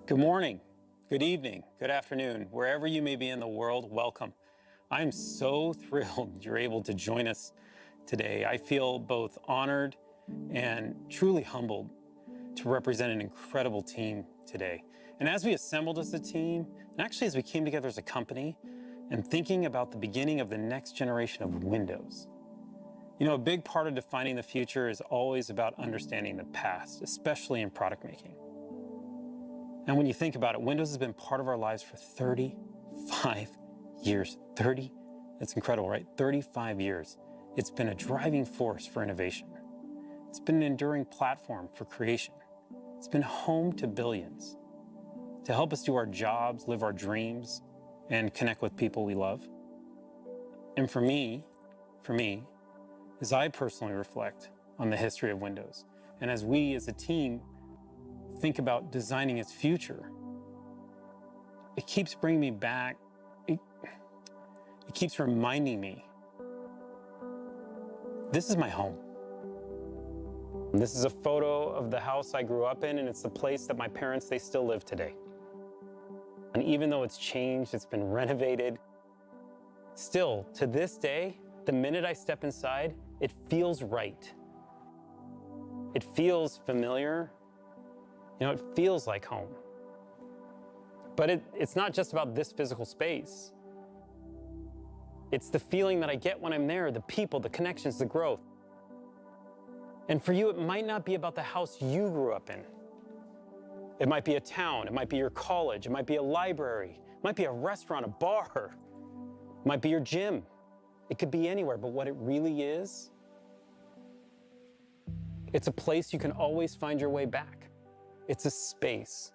Good morning, good evening, good afternoon, wherever you may be in the world, welcome. I'm so thrilled you're able to join us today. I feel both honored and truly humbled to represent an incredible team today. And as we assembled as a team, and actually as we came together as a company, and thinking about the beginning of the next generation of Windows. You know, a big part of defining the future is always about understanding the past, especially in product making. And when you think about it, Windows has been part of our lives for 35 years. 30, that's incredible, right? 35 years. It's been a driving force for innovation. It's been an enduring platform for creation. It's been home to billions to help us do our jobs, live our dreams, and connect with people we love. And for me, as I personally reflect on the history of Windows, and as we as a team think about designing its future, it keeps bringing me back. It keeps reminding me, this is my home. This is a photo of the house I grew up in, and it's the place that my parents, they still live today. And even though it's changed, it's been renovated, still, to this day, the minute I step inside, it feels right. It feels familiar. You know, it feels like home. But it's not just about this physical space. It's the feeling that I get when I'm there, the people, the connections, the growth. And for you, it might not be about the house you grew up in. It might be a town, it might be your college, it might be a library, it might be a restaurant, a bar, it might be your gym. It could be anywhere, but what it really is, it's a place you can always find your way back. It's a space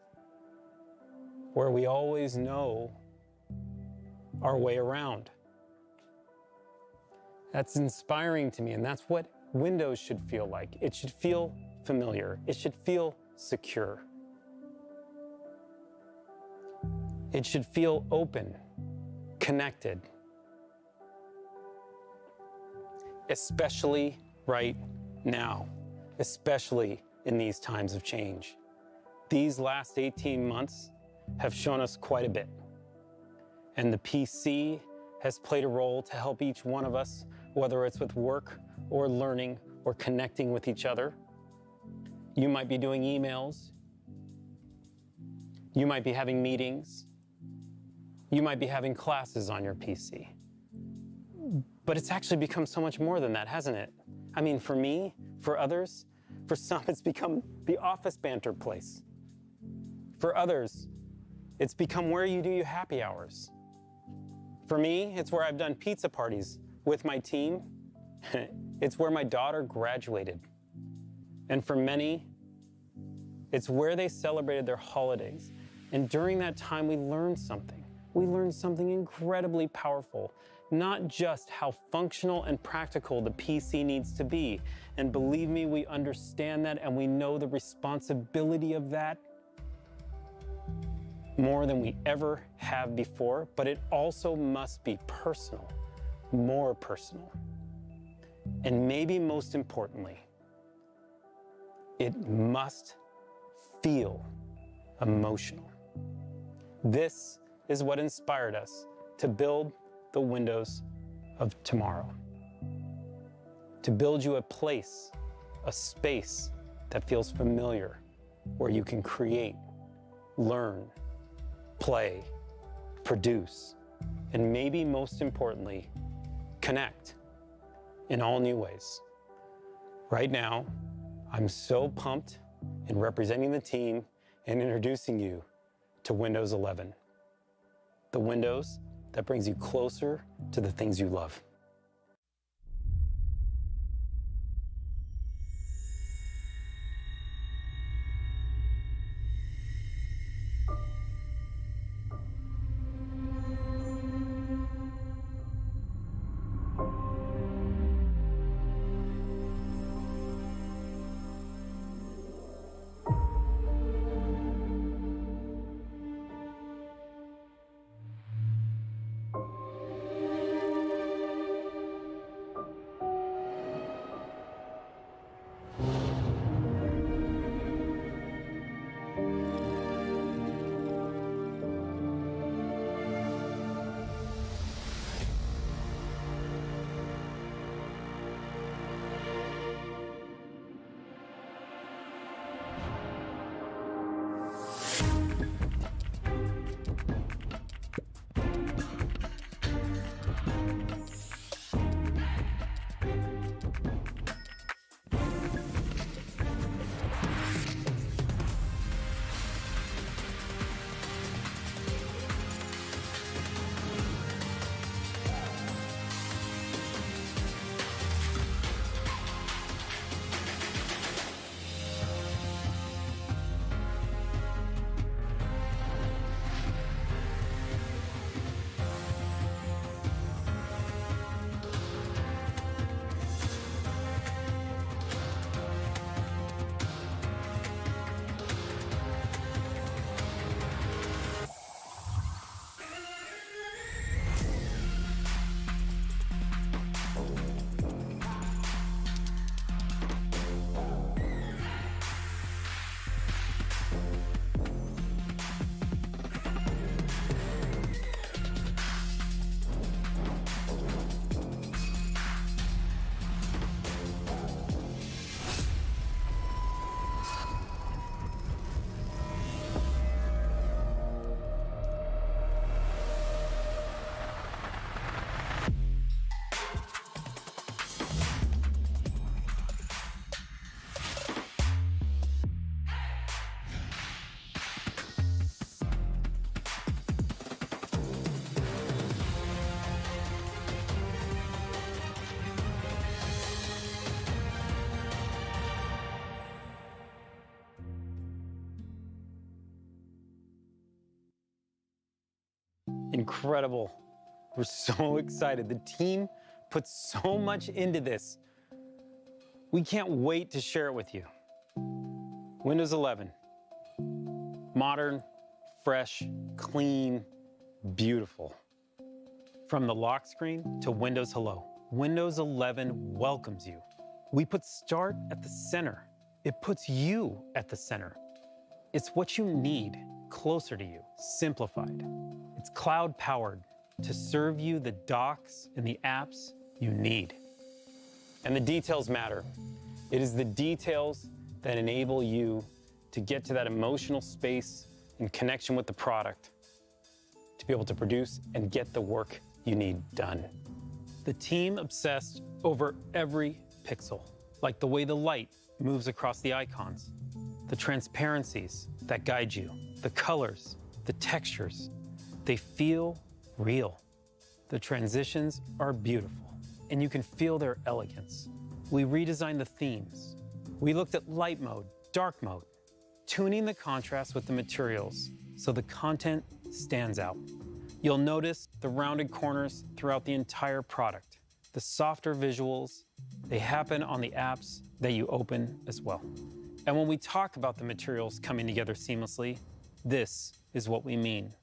where we always know our way around. That's inspiring to me, and that's what Windows should feel like. It should feel familiar. It should feel secure. It should feel open, connected, especially right now, especially in these times of change. These last 18 months have shown us quite a bit. And the PC has played a role to help each one of us, whether it's with work or learning or connecting with each other. You might be doing emails. You might be having meetings. You might be having classes on your PC. But it's actually become so much more than that, hasn't it? I mean, for me, for others, for some, it's become the office banter place. For others, it's become where you do your happy hours. For me, it's where I've done pizza parties with my team. It's where my daughter graduated. And for many, it's where they celebrated their holidays. And during that time, we learned something. We learned something incredibly powerful. Not just how functional and practical the PC needs to be. And believe me, we understand that, and we know the responsibility of that more than we ever have before, but it also must be personal, more personal. And maybe most importantly, it must feel emotional. This is what inspired us to build the Windows of tomorrow. To build you a place, a space that feels familiar, where you can create, learn, play, produce, and maybe most importantly, connect in all new ways. Right now, I'm so pumped in representing the team and introducing you to Windows 11. The Windows that brings you closer to the things you love. Incredible. We're so excited. The team put so much into this. We can't wait to share it with you. Windows 11. Modern, fresh, clean, beautiful. From the lock screen to Windows Hello, Windows 11 welcomes you. We put Start at the center. It puts you at the center. It's what you need closer to you, simplified. It's cloud-powered to serve you the docs and the apps you need. And the details matter. It is the details that enable you to get to that emotional space in connection with the product, to be able to produce and get the work you need done. The team obsessed over every pixel, like the way the light moves across the icons, the transparencies that guide you, the colors, the textures. They feel real. The transitions are beautiful, and you can feel their elegance. We redesigned the themes. We looked at light mode, dark mode, tuning the contrast with the materials so the content stands out. You'll notice the rounded corners throughout the entire product. The softer visuals, they happen on the apps that you open as well. And when we talk about the materials coming together seamlessly, this is what we mean.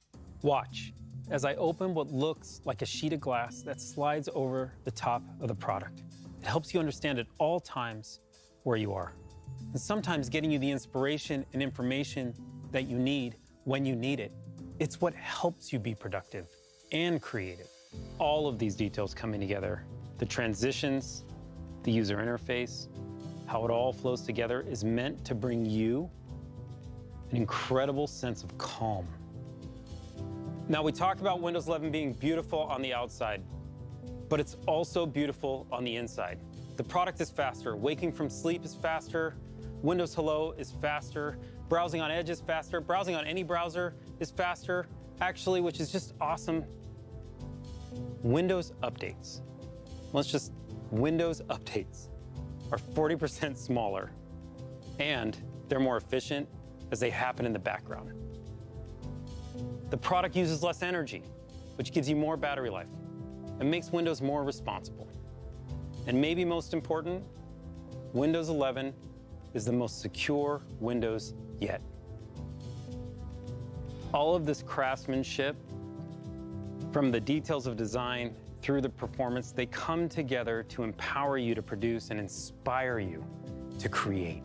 Watch as I open what looks like a sheet of glass that slides over the top of the product. It helps you understand at all times where you are, and sometimes getting you the inspiration and information that you need when you need it. It's what helps you be productive and creative. All of these details coming together, the transitions, the user interface, how it all flows together is meant to bring you an incredible sense of calm. Now, we talked about Windows 11 being beautiful on the outside, but it's also beautiful on the inside. The product is faster. Waking from sleep is faster. Windows Hello is faster. Browsing on Edge is faster. Browsing on any browser is faster, actually, which is just awesome. Windows updates. Windows updates are 40% smaller, and they're more efficient as they happen in the background. The product uses less energy, which gives you more battery life and makes Windows more responsible. And maybe most important, Windows 11 is the most secure Windows yet. All of this craftsmanship, from the details of design through the performance, they come together to empower you to produce and inspire you to create,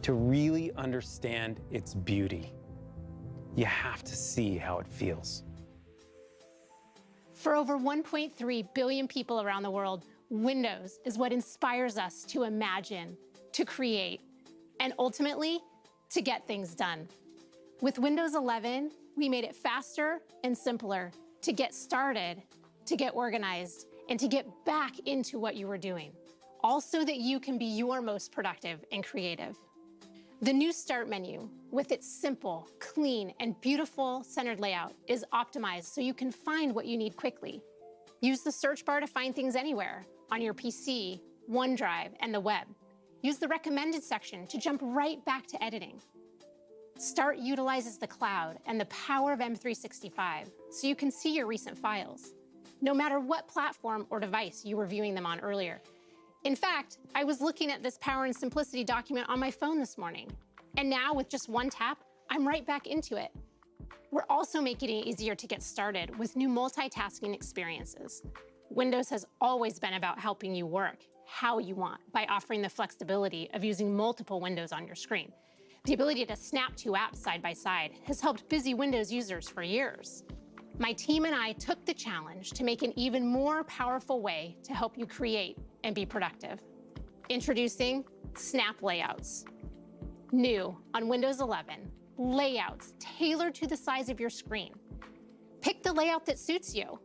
to really understand its beauty. You have to see how it feels. For over 1.3 billion people around the world, Windows is what inspires us to imagine, to create, and ultimately, to get things done. With Windows 11, we made it faster and simpler to get started, to get organized, and to get back into what you were doing, all so that you can be your most productive and creative. The new Start menu, with its simple, clean, and beautiful centered layout, is optimized so you can find what you need quickly. Use the search bar to find things anywhere, on your PC, OneDrive, and the web. Use the recommended section to jump right back to editing. Start utilizes the cloud and the power of M365 so you can see your recent files, no matter what platform or device you were viewing them on earlier. In fact, I was looking at this Power and Simplicity document on my phone this morning, and now with just one tap, I'm right back into it. We're also making it easier to get started with new multitasking experiences. Windows has always been about helping you work how you want by offering the flexibility of using multiple windows on your screen. The ability to snap two apps side by side has helped busy Windows users for years. My team and I took the challenge to make an even more powerful way to help you create and be productive. Introducing Snap Layouts. New on Windows 11, layouts tailored to the size of your screen. Pick the layout that suits you,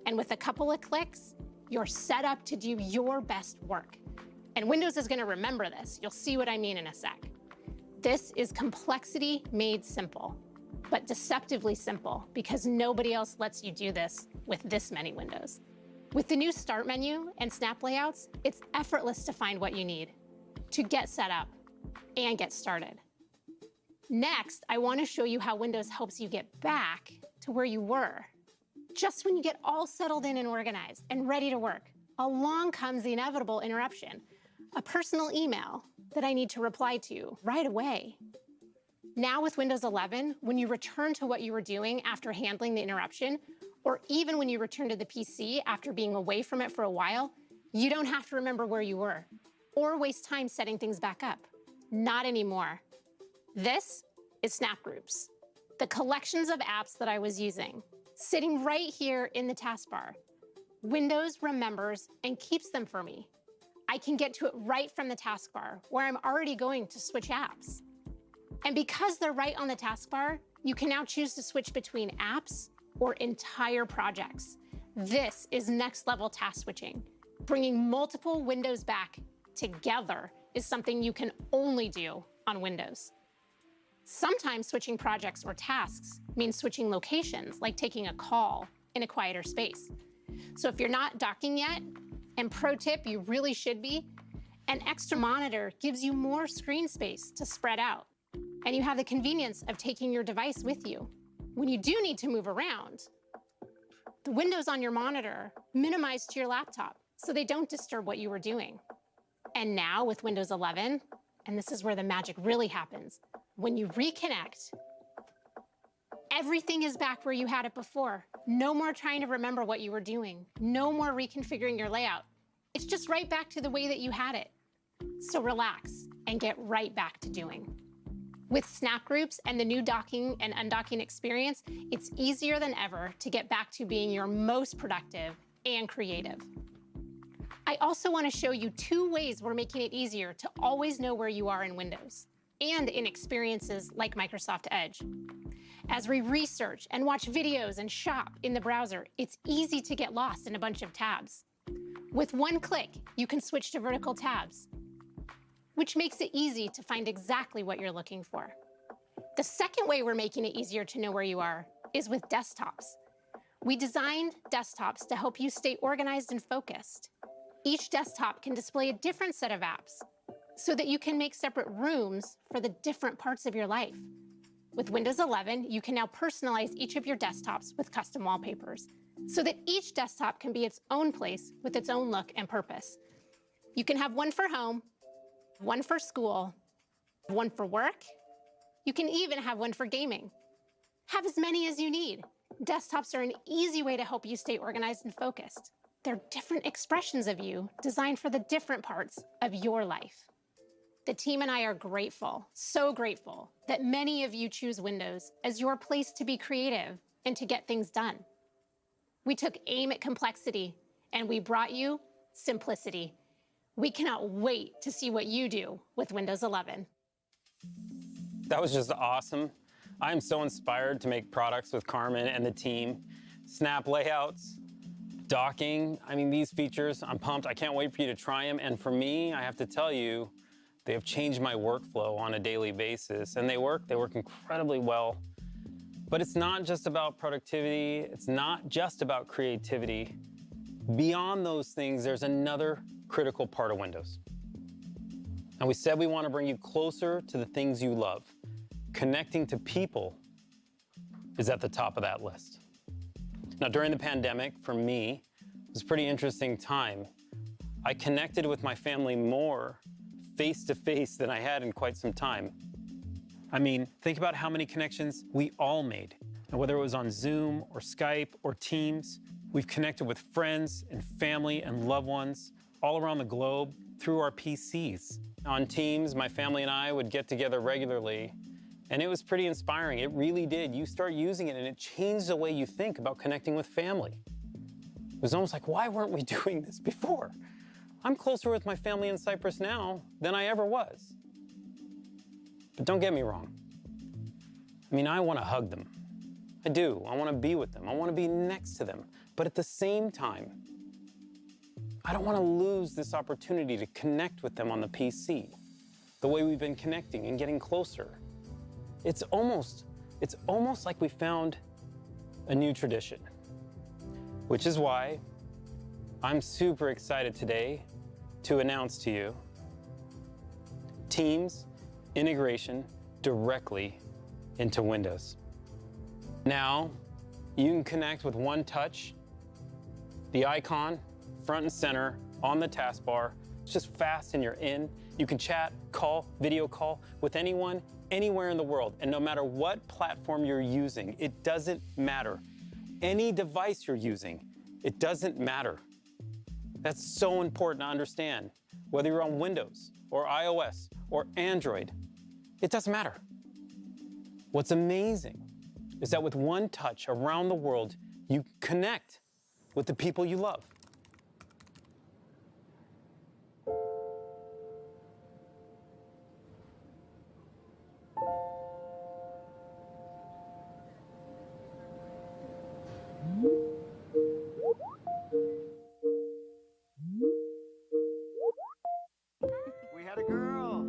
and with a couple of clicks, you're set up to do your best work. And Windows is going to remember this. You'll see what I mean in a sec. This is complexity made simple, but deceptively simple because nobody else lets you do this with this many windows. With the new Start menu and Snap Layouts, it's effortless to find what you need, to get set up and get started. Next, I want to show you how Windows helps you get back to to where you were. Just when you get all settled in and organized and ready to work, along comes the inevitable interruption, a personal email that I need to reply to right away. Now with Windows 11, when you return to what you were doing after handling the interruption, or even when you return to the PC after being away from it for a while, you don't have to remember where you were or waste time setting things back up. Not anymore. This is Snap Groups, the collections of apps that I was using, sitting right here in the taskbar. Windows remembers and keeps them for me. I can get to it right from the taskbar, where I'm already going to switch apps. And because they're right on the taskbar, you can now choose to switch between apps or entire projects. This is next level task switching. Bringing multiple windows back together is something you can only do on Windows. Sometimes switching projects or tasks means switching locations, like taking a call in a quieter space. So if you're not docking yet, and pro tip, you really should be, an extra monitor gives you more screen space to spread out. And you have the convenience of taking your device with you. When you do need to move around, the windows on your monitor minimize to your laptop so they don't disturb what you were doing. And now with Windows 11, and this is where the magic really happens, when you reconnect, everything is back where you had it before. No more trying to remember what you were doing. No more reconfiguring your layout. It's just right back to the way that you had it. So relax and get right back to doing. With Snap Groups and the new docking and undocking experience, it's easier than ever to get back to being your most productive and creative. I also want to show you 2 ways we're making it easier to always know where you are in Windows and in experiences like Microsoft Edge. As we research and watch videos and shop in the browser, it's easy to get lost in a bunch of tabs. With one click, you can switch to vertical tabs, which makes it easy to find exactly what you're looking for. The second way we're making it easier to know where you are is with desktops. We designed desktops to help you stay organized and focused. Each desktop can display a different set of apps so that you can make separate rooms for the different parts of your life. With Windows 11, you can now personalize each of your desktops with custom wallpapers so that each desktop can be its own place with its own look and purpose. You can have one for home, one for school, one for work. You can even have one for gaming. Have as many as you need. Desktops are an easy way to help you stay organized and focused. They're different expressions of you designed for the different parts of your life. The team and I are grateful, so grateful, that many of you choose Windows as your place to be creative and to get things done. We took aim at complexity and we brought you simplicity. We cannot wait to see what you do with Windows 11. That was just awesome. I'm so inspired to make products with Carmen and the team. Snap layouts, docking, I mean, these features, I'm pumped. I can't wait for you to try them. And for me, I have to tell you, they have changed my workflow on a daily basis. And they work incredibly well. But it's not just about productivity. It's not just about creativity. Beyond those things, there's another critical part of Windows. And we said we want to bring you closer to the things you love. Connecting to people is at the top of that list. Now, during the pandemic, for me, it was a pretty interesting time. I connected with my family more face-to-face than I had in quite some time. I mean, think about how many connections we all made. And whether it was on Zoom or Skype or Teams, we've connected with friends and family and loved ones all around the globe through our PCs. On Teams, my family and I would get together regularly, and it was pretty inspiring. It really did. You start using it, and it changed the way you think about connecting with family. It was almost like, why weren't we doing this before? I'm closer with my family in Cyprus now than I ever was. But don't get me wrong. I mean, I want to hug them. I do. I want to be with them. I want to be next to them. But at the same time, I don't want to lose this opportunity to connect with them on the PC, the way we've been connecting and getting closer. It's almost like we found a new tradition, which is why I'm super excited today to announce to you Teams integration directly into Windows. Now, You can connect with one touch, the icon, front and center, on the taskbar. It's just fast and you're in. You can chat, call, video call with anyone, anywhere in the world. And no matter what platform you're using, it doesn't matter. Any device you're using, it doesn't matter. That's so important to understand. Whether you're on Windows or iOS or Android, it doesn't matter. What's amazing is that with one touch around the world, you connect with the people you love. We had a girl.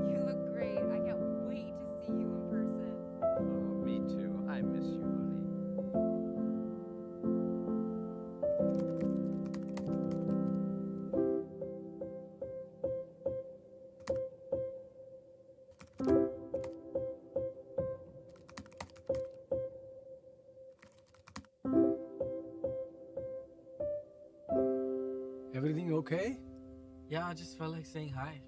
You look great. I can't wait to see you in person. Oh, me too. I miss you, honey. Everything okay? Yeah, I just felt like saying hi.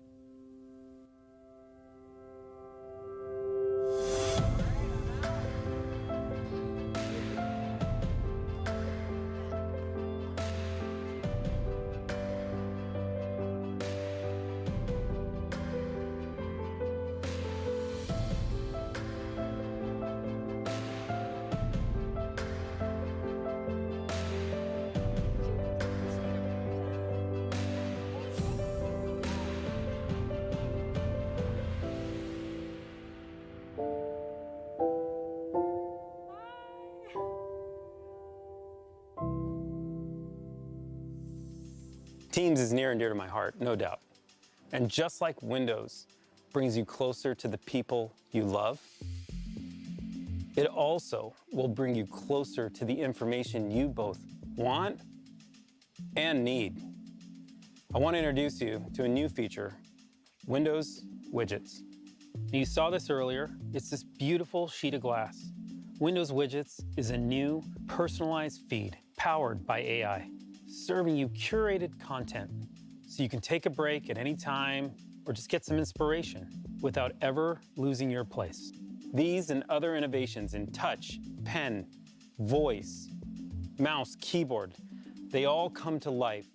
Teams is near and dear to my heart, no doubt. And just like Windows brings you closer to the people you love, it also will bring you closer to the information you both want and need. I want to introduce you to a new feature, Windows Widgets. You saw this earlier. It's this beautiful sheet of glass. Windows Widgets is a new personalized feed powered by AI, serving you curated content so you can take a break at any time or just get some inspiration without ever losing your place. These and other innovations in touch, pen, voice, mouse, keyboard, they all come to life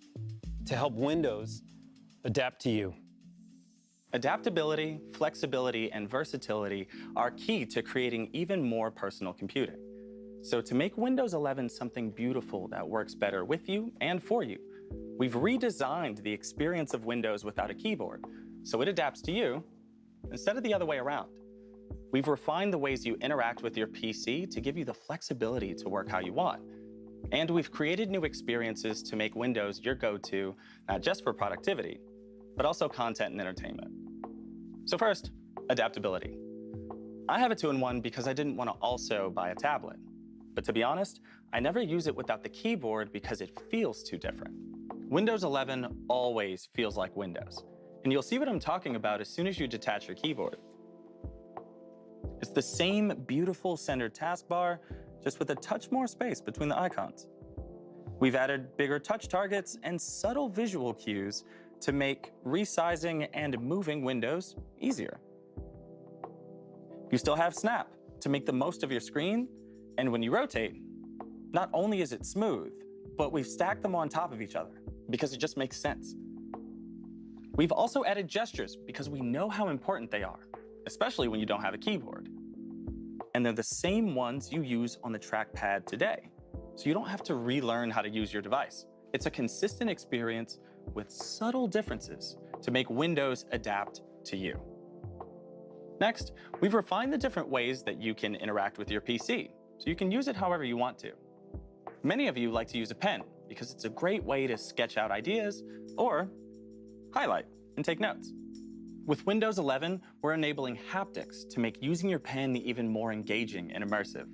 to help Windows adapt to you. Adaptability, flexibility, and versatility are key to creating even more personal computing. So to make Windows 11 something beautiful that works better with you and for you, we've redesigned the experience of Windows without a keyboard, so it adapts to you instead of the other way around. We've refined the ways you interact with your PC to give you the flexibility to work how you want. And we've created new experiences to make Windows your go-to, not just for productivity, but also content and entertainment. So first, adaptability. I have a 2-in-1 because I didn't want to also buy a tablet. But to be honest, I never use it without the keyboard because it feels too different. Windows 11 always feels like Windows. And you'll see what I'm talking about as soon as you detach your keyboard. It's the same beautiful centered taskbar, just with a touch more space between the icons. We've added bigger touch targets and subtle visual cues to make resizing and moving windows easier. You still have Snap to make the most of your screen, and when you rotate, not only is it smooth, but we've stacked them on top of each other because it just makes sense. We've also added gestures because we know how important they are, especially when you don't have a keyboard. And they're the same ones you use on the trackpad today, so you don't have to relearn how to use your device. It's a consistent experience with subtle differences to make Windows adapt to you. Next, we've refined the different ways that you can interact with your PC, so you can use it however you want to. Many of you like to use a pen because it's a great way to sketch out ideas or highlight, and take notes. With Windows 11, we're enabling haptics to make using your pen even more engaging and immersive.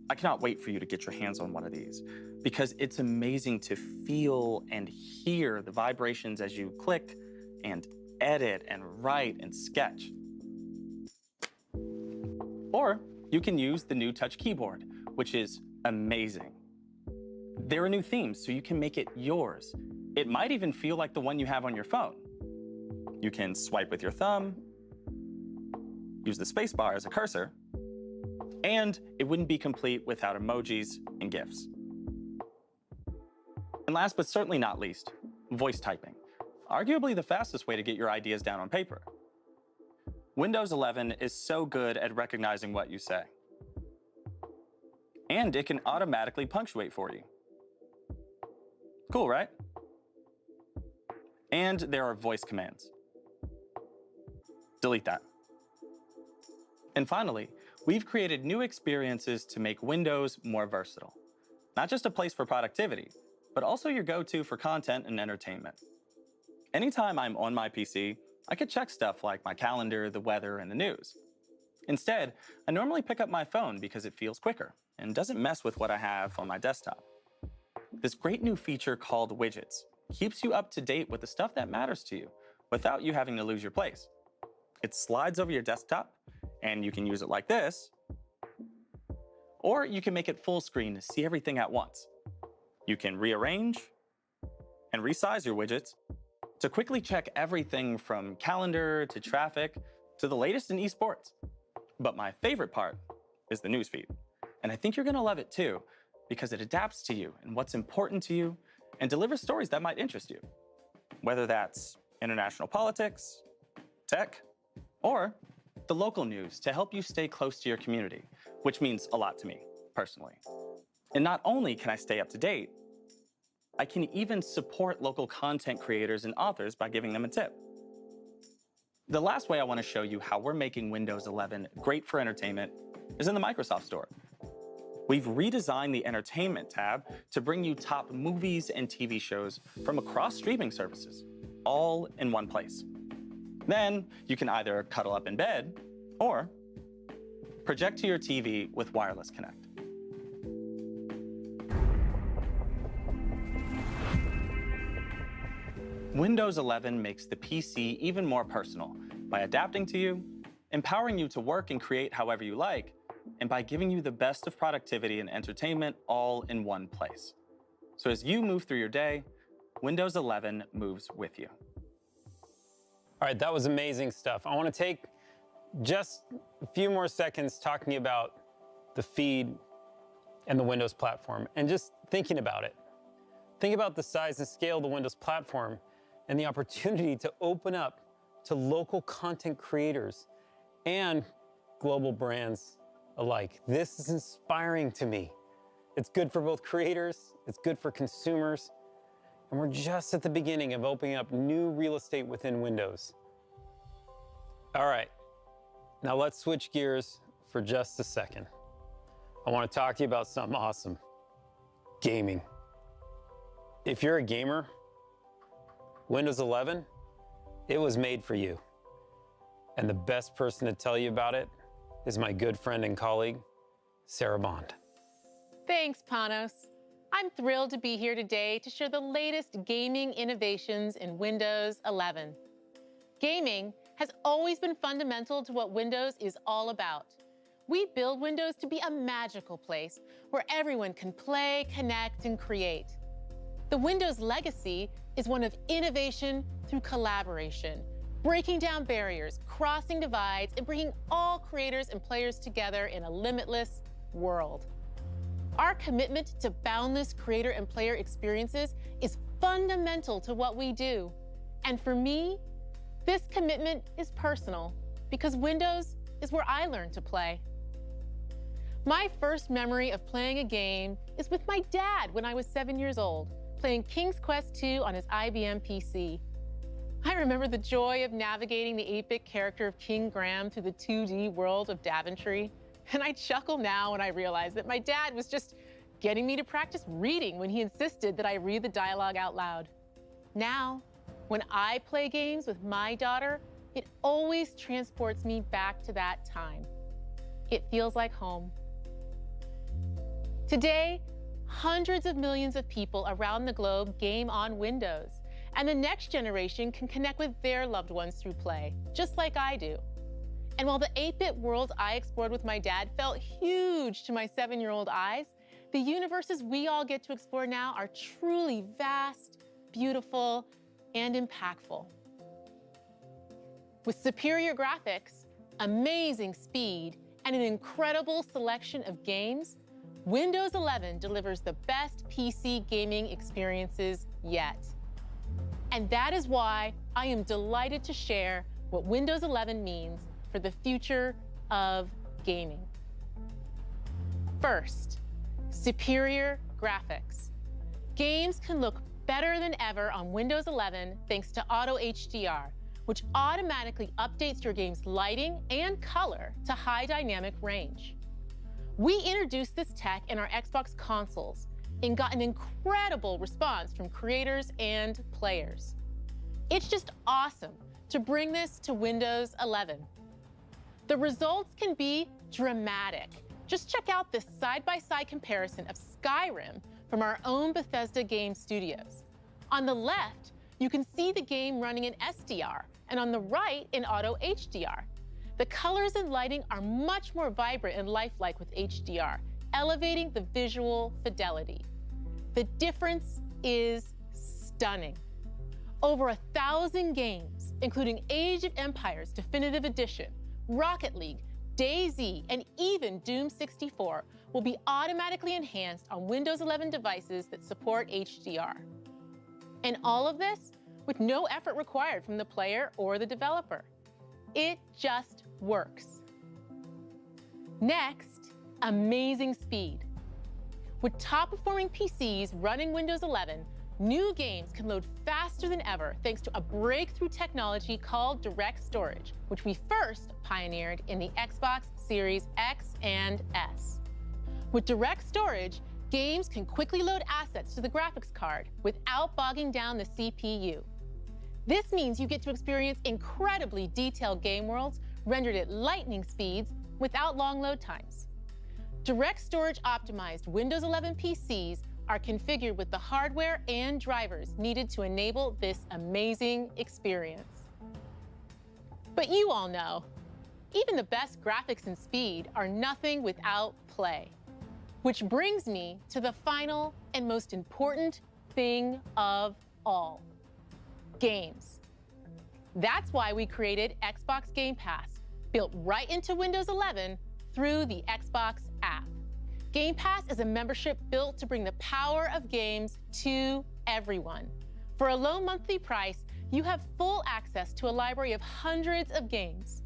I cannot wait for you to get your hands on one of these, because it's amazing to feel and hear the vibrations as you click and edit and write and sketch. Or you can use the new touch keyboard, which is amazing. There are new themes, so you can make it yours. It might even feel like the one you have on your phone. You can swipe with your thumb, use the spacebar as a cursor, and it wouldn't be complete without emojis and GIFs. And last but certainly not least, voice typing. Arguably the fastest way to get your ideas down on paper. Windows 11 is so good at recognizing what you say. And it can automatically punctuate for you. Cool, right? And there are voice commands. Delete that. And finally, we've created new experiences to make Windows more versatile. Not just a place for productivity, but also your go-to for content and entertainment. Anytime I'm on my PC, I could check stuff like my calendar, the weather, and the news. Instead, I normally pick up my phone because it feels quicker and doesn't mess with what I have on my desktop. This great new feature called Widgets keeps you up to date with the stuff that matters to you without you having to lose your place. It slides over your desktop, and you can use it like this, or you can make it full screen to see everything at once. You can rearrange and resize your widgets to quickly check everything from calendar to traffic to the latest in esports. But my favorite part is the newsfeed. And I think you're gonna love it too, because it adapts to you and what's important to you and delivers stories that might interest you. Whether that's international politics, tech, or the local news to help you stay close to your community, which means a lot to me, personally. And not only can I stay up to date, I can even support local content creators and authors by giving them a tip. The last way I want to show you how we're making Windows 11 great for entertainment is in the Microsoft Store. We've redesigned the Entertainment tab to bring you top movies and TV shows from across streaming services, all in one place. Then you can either cuddle up in bed or project to your TV with Wireless Connect. Windows 11 makes the PC even more personal by adapting to you, empowering you to work and create however you like, and by giving you the best of productivity and entertainment all in one place. So as you move through your day, Windows 11 moves with you. All right, that was amazing stuff. I want to take just a few more seconds talking about the feed and the Windows platform and just thinking about it. Think about the size and scale of the Windows platform and the opportunity to open up to local content creators and global brands alike. This is inspiring to me. It's good for both creators, it's good for consumers, and we're just at the beginning of opening up new real estate within Windows. All right, now let's switch gears for just a second. I want to talk to you about something awesome, gaming. If you're a gamer, Windows 11, it was made for you. And the best person to tell you about it is my good friend and colleague, Sarah Bond. Thanks, Panos. I'm thrilled to be here today to share the latest gaming innovations in Windows 11. Gaming has always been fundamental to what Windows is all about. We build Windows to be a magical place where everyone can play, connect, and create. The Windows legacy is one of innovation through collaboration, breaking down barriers, crossing divides, and bringing all creators and players together in a limitless world. Our commitment to boundless creator and player experiences is fundamental to what we do. And for me, this commitment is personal because Windows is where I learned to play. My first memory of playing a game is with my dad when I was 7 years old, playing King's Quest II on his IBM PC. I remember the joy of navigating the 8-bit character of King Graham through the 2D world of Daventry. And I chuckle now when I realize that my dad was just getting me to practice reading when he insisted that I read the dialogue out loud. Now, When I play games with my daughter, it always transports me back to that time. It feels like home. Today, hundreds of millions of people around the globe game on Windows, and the next generation can connect with their loved ones through play, just like I do. And while the 8-bit world I explored with my dad felt huge to my 7-year-old eyes, the universes we all get to explore now are truly vast, beautiful, and impactful. With superior graphics, amazing speed, and an incredible selection of games, Windows 11 delivers the best PC gaming experiences yet. And that is why I am delighted to share what Windows 11 means for the future of gaming. First, superior graphics. Games can look better than ever on Windows 11 thanks to Auto HDR, which automatically updates your game's lighting and color to high dynamic range. We introduced this tech in our Xbox consoles and got an incredible response from creators and players. It's just awesome to bring this to Windows 11. The results can be dramatic. Just check out this side-by-side comparison of Skyrim from our own Bethesda game studios. On the left, you can see the game running in SDR, and on the right in Auto HDR. The colors and lighting are much more vibrant and lifelike with HDR, elevating the visual fidelity. The difference is stunning. Over 1,000 games, including Age of Empires Definitive Edition, Rocket League, DayZ, and even Doom 64 will be automatically enhanced on Windows 11 devices that support HDR. And all of this with no effort required from the player or the developer. It just works. Next, amazing speed. With top-performing PCs running Windows 11, new games can load faster than ever thanks to a breakthrough technology called direct storage, which we first pioneered in the Xbox Series X and S. With direct storage, games can quickly load assets to the graphics card without bogging down the CPU. This means you get to experience incredibly detailed game worlds rendered at lightning speeds without long load times. Direct storage optimized Windows 11 PCs are configured with the hardware and drivers needed to enable this amazing experience. But you all know, even the best graphics and speed are nothing without play. Which brings me to the final and most important thing of all, games. That's why we created Xbox Game Pass, built right into Windows 11 through the Xbox app. Game Pass is a membership built to bring the power of games to everyone. For a low monthly price, you have full access to a library of hundreds of games.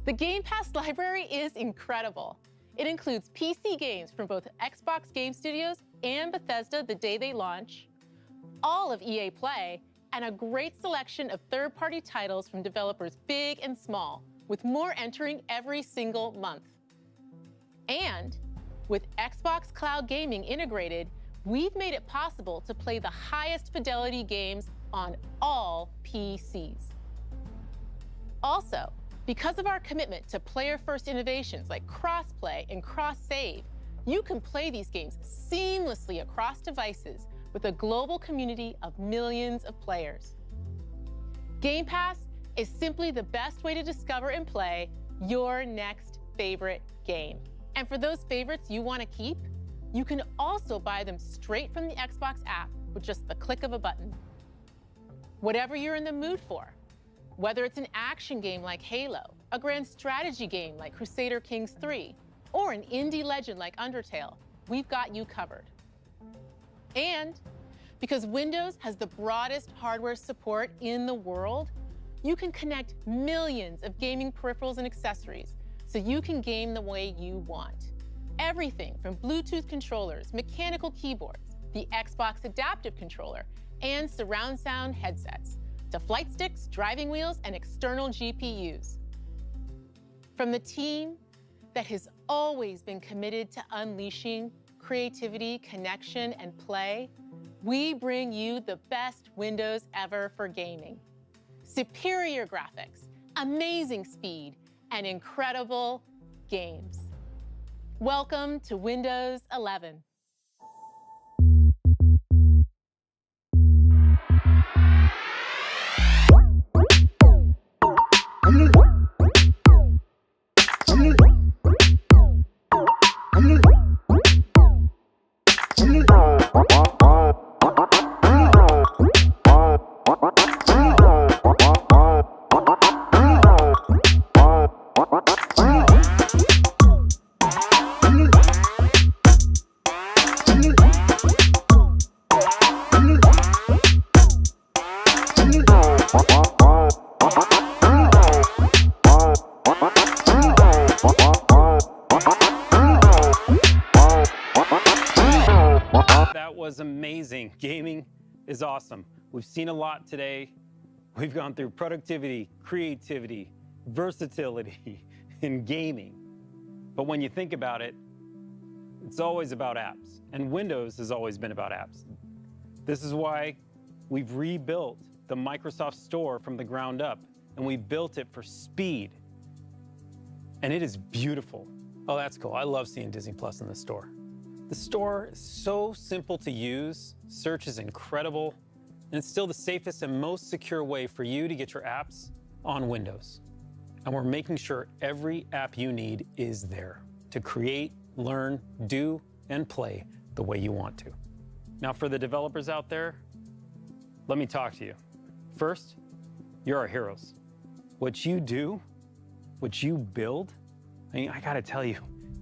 The Game Pass library is incredible. It includes PC games from both Xbox Game Studios and Bethesda the day they launch, all of EA Play, and a great selection of third-party titles from developers big and small, with more entering every single month. And with Xbox Cloud Gaming integrated, we've made it possible to play the highest fidelity games on all PCs. Also, because of our commitment to player-first innovations like cross-play and cross-save, you can play these games seamlessly across devices with a global community of millions of players. Game Pass is simply the best way to discover and play your next favorite game. And for those favorites you want to keep, you can also buy them straight from the Xbox app with just the click of a button. Whatever you're in the mood for, whether it's an action game like Halo, a grand strategy game like Crusader Kings 3, or an indie legend like Undertale, we've got you covered. And because Windows has the broadest hardware support in the world, you can connect millions of gaming peripherals and accessories so you can game the way you want. Everything from Bluetooth controllers, mechanical keyboards, the Xbox Adaptive Controller, and surround sound headsets, to flight sticks, driving wheels, and external GPUs. From the team that has always been committed to unleashing creativity, connection, and play, we bring you the best Windows ever for gaming. Superior graphics, amazing speed, and incredible games. Welcome to Windows 11. That was amazing. Gaming is awesome. We've seen a lot today. We've gone through productivity, creativity, versatility, and gaming. But when you think about it, it's always about apps. And Windows has always been about apps. This is why we've rebuilt the Microsoft Store from the ground up, and we built it for speed. And it is beautiful. Oh, that's cool. I love seeing Disney Plus in the store. The store is so simple to use, search is incredible, and it's still the safest and most secure way for you to get your apps on Windows. And we're making sure every app you need is there to create, learn, do, and play the way you want to. Now, for the developers out there, let me talk to you. First, you're our heroes. What you do, what you build, I mean, I gotta tell you,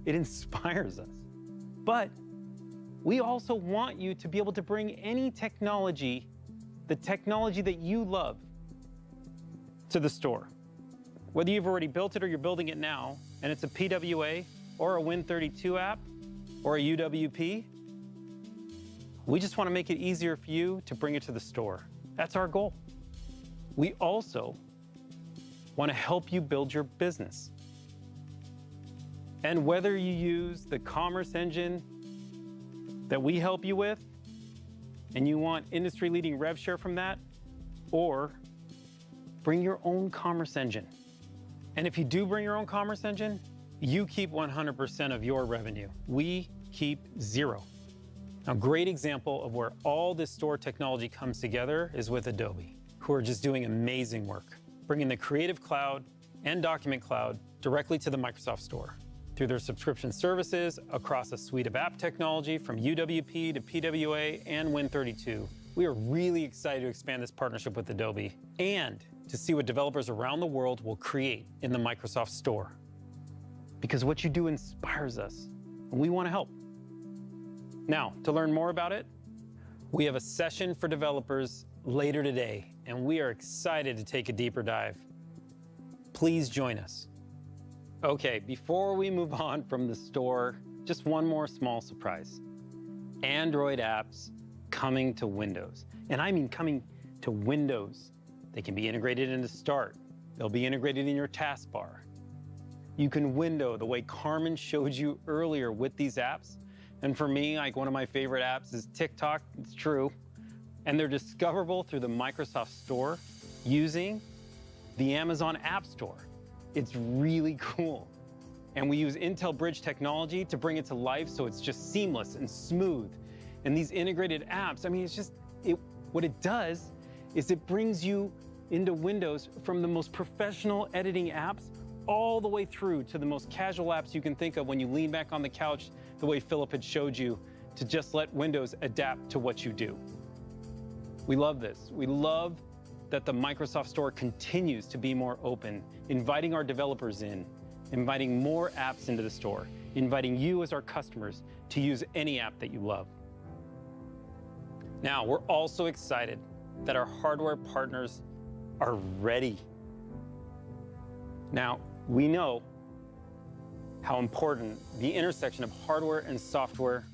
it inspires us. But we also want you to be able to bring any technology, the technology that you love, to the store. Whether you've already built it or you're building it now, and it's a PWA or a Win32 app or a UWP, we just want to make it easier for you to bring it to the store. That's our goal. We also want to help you build your business. And whether you use the commerce engine that we help you with, and you want industry-leading rev share from that, or bring your own commerce engine. And if you do bring your own commerce engine, you keep 100% of your revenue. We keep 0. A great example of where all this store technology comes together is with Adobe, who are just doing amazing work, bringing the Creative Cloud and Document Cloud directly to the Microsoft Store. Through their subscription services across a suite of app technology from UWP to PWA and Win32. We are really excited to expand this partnership with Adobe and to see what developers around the world will create in the Microsoft Store. Because what you do inspires us, and we want to help. Now, to learn more about it, we have a session for developers later today, and we are excited to take a deeper dive. Please join us. Okay, before we move on from the store, just one more small surprise. Android apps coming to Windows. And I mean coming to Windows. They can be integrated into Start. They'll be integrated in your taskbar. You can window the way Carmen showed you earlier with these apps. And for me, like one of my favorite apps is TikTok, it's true. And they're discoverable through the Microsoft Store using the Amazon App Store. It's really cool. And we use Intel Bridge technology to bring it to life so it's just seamless and smooth. And these integrated apps, I mean, it's just, what it does is it brings you into Windows from the most professional editing apps all the way through to the most casual apps you can think of when you lean back on the couch the way Philip had showed you to just let Windows adapt to what you do. We love this. We love that the Microsoft Store continues to be more open, inviting our developers in, inviting more apps into the store, inviting you as our customers to use any app that you love. Now, we're also excited that our hardware partners are ready. Now, we know how important the intersection of hardware and software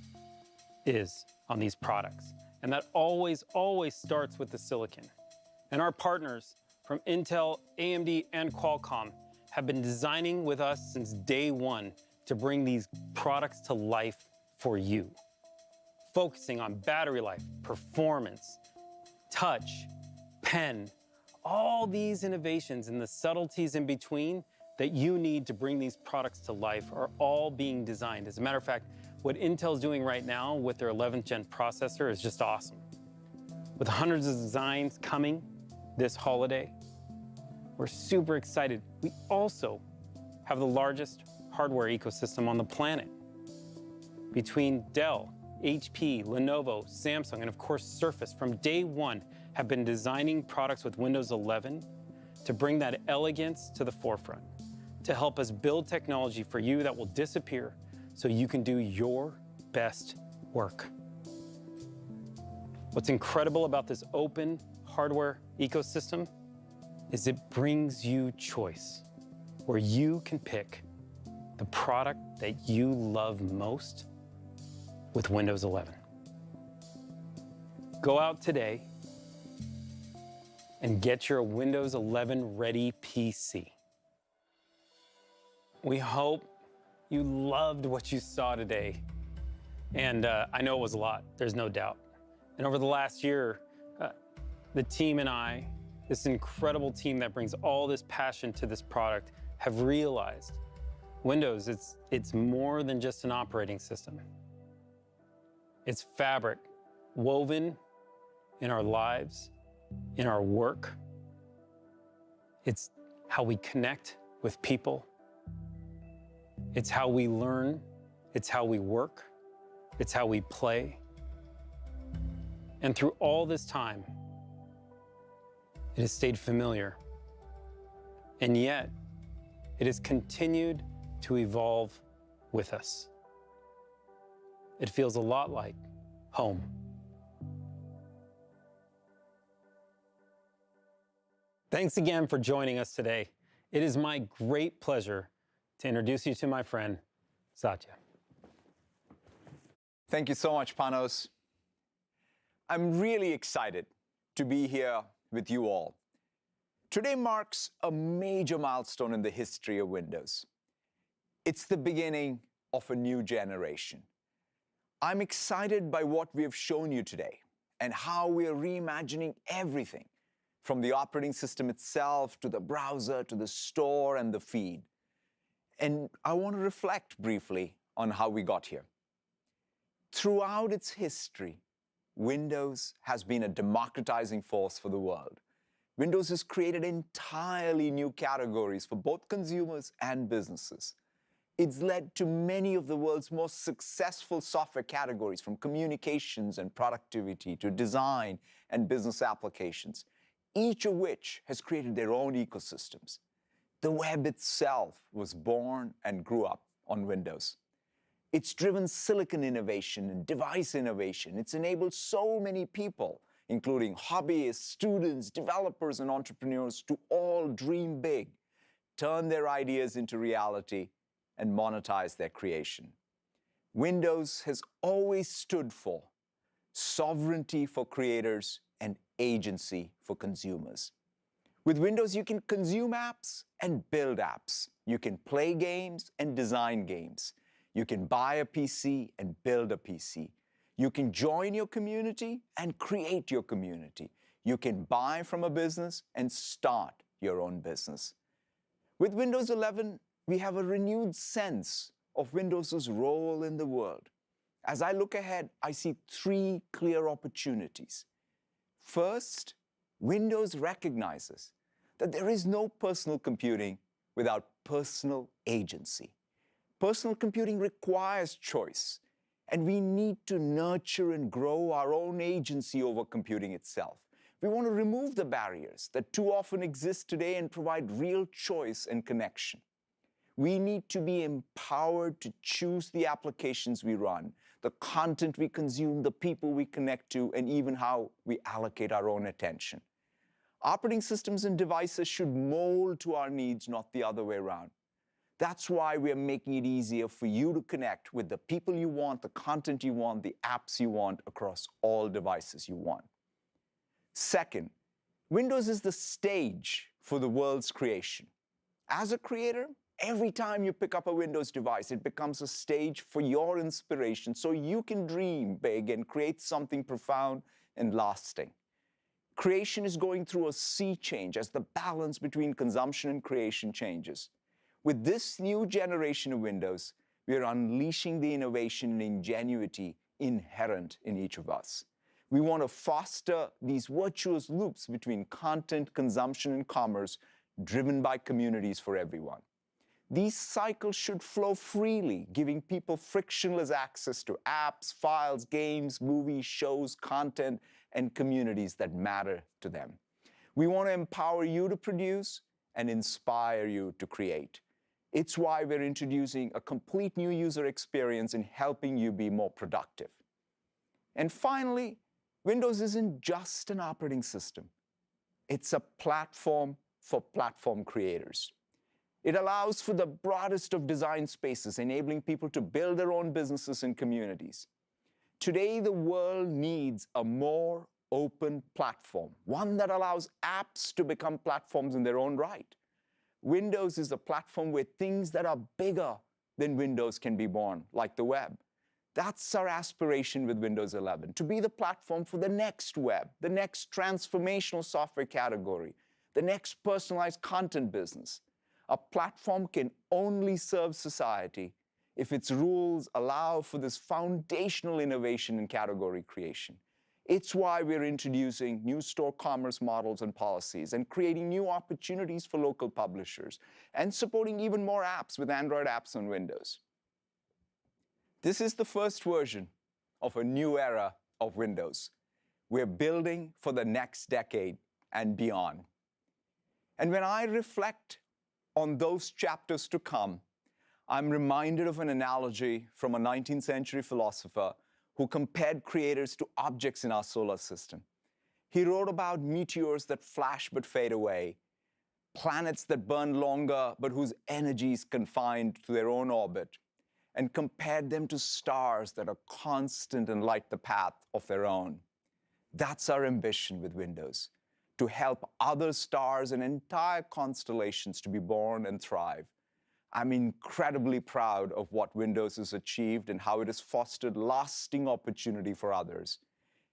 is on these products. And that always starts with the silicon. And our partners from Intel, AMD, and Qualcomm have been designing with us since day one to bring these products to life for you. focusing on battery life, performance, touch, pen, all these innovations and the subtleties in between that you need to bring these products to life are all being designed. As a matter of fact, what Intel's doing right now with their 11th gen processor is just awesome. With hundreds of designs coming this holiday, we're super excited. We also have the largest hardware ecosystem on the planet. Between Dell, HP, Lenovo, Samsung, and of course Surface, from day one, have been designing products with Windows 11 to bring that elegance to the forefront, to help us build technology for you that will disappear so you can do your best work. What's incredible about this open hardware ecosystem is it brings you choice, where you can pick the product that you love most with Windows 11. Go out today and get your Windows 11 ready PC. We hope you loved what you saw today. And I know it was a lot, there's no doubt. And over the last year, the team and I, this incredible team that brings all this passion to this product, have realized Windows, it's more than just an operating system. It's fabric woven in our lives, in our work. It's how we connect with people. It's how we learn. It's how we work. It's how we play. And through all this time, it has stayed familiar. And yet, it has continued to evolve with us. It feels a lot like home. Thanks again for joining us today. It is my great pleasure to introduce you to my friend, Satya. Thank you so much, Panos. I'm really excited to be here with you all. Today marks a major milestone in the history of Windows. It's the beginning of a new generation. I'm excited by what we have shown you today and how we are reimagining everything, from the operating system itself to the browser to the store and the feed. And I want to reflect briefly on how we got here. Throughout its history, Windows has been a democratizing force for the world. Windows has created entirely new categories for both consumers and businesses. It's led to many of the world's most successful software categories, from communications and productivity to design and business applications, each of which has created their own ecosystems. The web itself was born and grew up on Windows. It's driven silicon innovation and device innovation. It's enabled so many people, including hobbyists, students, developers, and entrepreneurs, to all dream big, turn their ideas into reality, and monetize their creation. Windows has always stood for sovereignty for creators and agency for consumers. With Windows, you can consume apps and build apps. You can play games and design games. You can buy a PC and build a PC. You can join your community and create your community. You can buy from a business and start your own business. With Windows 11, we have a renewed sense of Windows' role in the world. As I look ahead, I see three clear opportunities. First, Windows recognizes that there is no personal computing without personal agency. Personal computing requires choice, and we need to nurture and grow our own agency over computing itself. We want to remove the barriers that too often exist today and provide real choice and connection. We need to be empowered to choose the applications we run, the content we consume, the people we connect to, and even how we allocate our own attention. Operating systems and devices should mold to our needs, not the other way around. That's why we are making it easier for you to connect with the people you want, the content you want, the apps you want across all devices you want. Second, Windows is the stage for the world's creation. As a creator, Every time you pick up a Windows device, it becomes a stage for your inspiration so you can dream big and create something profound and lasting. Creation is going through a sea change as the balance between consumption and creation changes. With this new generation of Windows, we are unleashing the innovation and ingenuity inherent in each of us. We want to foster these virtuous loops between content, consumption, and commerce driven by communities for everyone. These cycles should flow freely, giving people frictionless access to apps, files, games, movies, shows, content, and communities that matter to them. We want to empower you to produce and inspire you to create. It's why we're introducing a complete new user experience in helping you be more productive. And finally, Windows isn't just an operating system. It's a platform for platform creators. It allows for the broadest of design spaces, enabling people to build their own businesses and communities. Today, the world needs a more open platform, one that allows apps to become platforms in their own right. Windows is a platform where things that are bigger than Windows can be born, like the web. That's our aspiration with Windows 11, to be the platform for the next web, the next transformational software category, the next personalized content business. A platform can only serve society if its rules allow for this foundational innovation in category creation. It's why we're introducing new store commerce models and policies and creating new opportunities for local publishers and supporting even more apps with Android apps on Windows. This is the first version of a new era of Windows. We're building for the next decade and beyond. And when I reflect on those chapters to come, I'm reminded of an analogy from a 19th century philosopher who compared creators to objects in our solar system. He wrote about meteors that flash but fade away, planets that burn longer but whose energy is confined to their own orbit, and compared them to stars that are constant and light the path of their own. That's our ambition with Windows, to help other stars and entire constellations to be born and thrive. I'm incredibly proud of what Windows has achieved and how it has fostered lasting opportunity for others.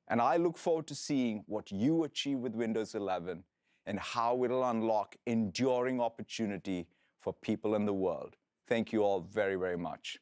And I look forward to seeing what you achieve with Windows 11 and how it'll unlock enduring opportunity for people in the world. Thank you all very, very much.